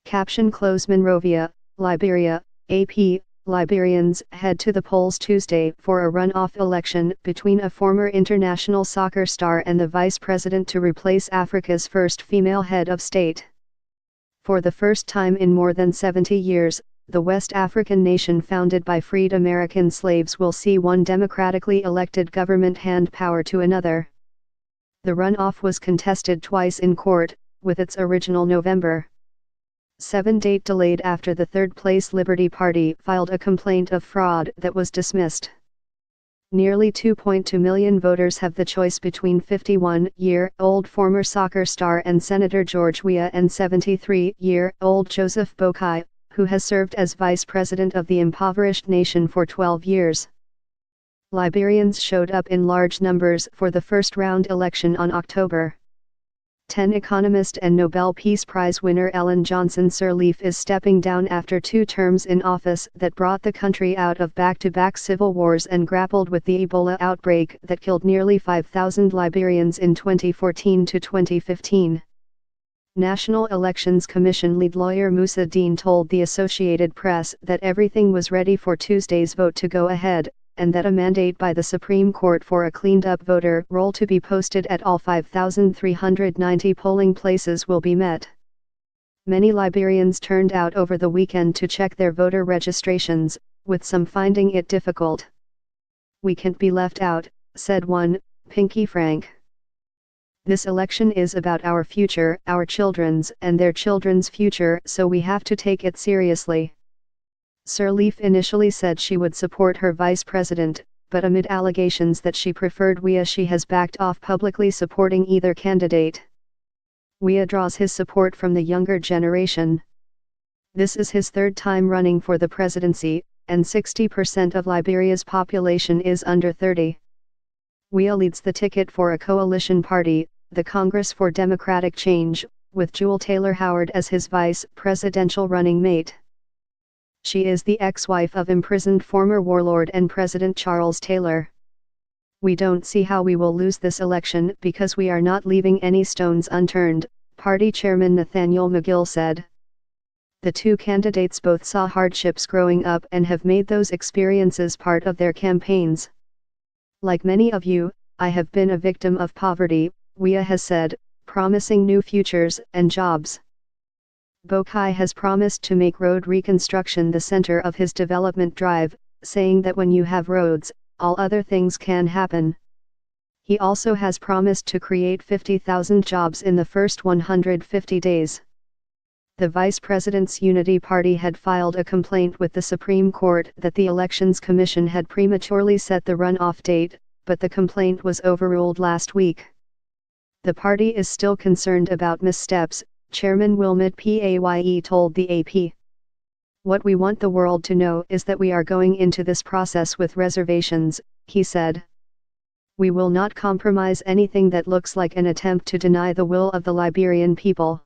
Caption Close Monrovia, Liberia, AP, Liberians head to the polls Tuesday for a runoff election between a former international soccer star and the vice president to replace Africa's first female head of state. For the first time in more than 70 years, the West African nation founded by freed American slaves will see one democratically elected government hand power to another. The runoff was contested twice in court, with its original November 7 date delayed after the third-place Liberty Party filed a complaint of fraud that was dismissed. Nearly 2.2 million voters have the choice between 51-year-old former soccer star and Senator George Weah and 73-year-old Joseph Boakai, who has served as vice president of the impoverished nation for 12 years. Liberians showed up in large numbers for the first-round election on October 10. Economist and Nobel Peace Prize winner Ellen Johnson Sirleaf is stepping down after 2 terms in office that brought the country out of back-to-back civil wars and grappled with the Ebola outbreak that killed nearly 5,000 Liberians in 2014 to 2015. National Elections Commission lead lawyer Musa Dean told the Associated Press that everything was ready for Tuesday's vote to go ahead, and that a mandate by the Supreme Court for a cleaned-up voter roll to be posted at all 5,390 polling places will be met. Many Liberians turned out over the weekend to check their voter registrations, with some finding it difficult. "We can't be left out," said one, Pinky Frank. "This election is about our future, our children's and their children's future, so we have to take it seriously." Sirleaf initially said she would support her vice president, but amid allegations that she preferred Weah, she has backed off publicly supporting either candidate. Weah draws his support from the younger generation. This is his 3rd time running for the presidency, and 60% of Liberia's population is under 30. Weah leads the ticket for a coalition party, the Congress for Democratic Change, with Jewel Taylor Howard as his vice presidential running mate. She is the ex-wife of imprisoned former warlord and President Charles Taylor. "We don't see how we will lose this election because we are not leaving any stones unturned," party chairman Nathaniel McGill said. The 2 candidates both saw hardships growing up and have made those experiences part of their campaigns. "Like many of you, I have been a victim of poverty," Weah has said, promising new futures and jobs. Boakai has promised to make road reconstruction the center of his development drive, saying that when you have roads, all other things can happen. He also has promised to create 50,000 jobs in the first 150 days. The vice president's Unity Party had filed a complaint with the Supreme Court that the Elections Commission had prematurely set the runoff date, but the complaint was overruled last week. The party is still concerned about missteps, Chairman Wilmot Paye told the AP. "What we want the world to know is that we are going into this process with reservations," he said. "We will not compromise anything that looks like an attempt to deny the will of the Liberian people."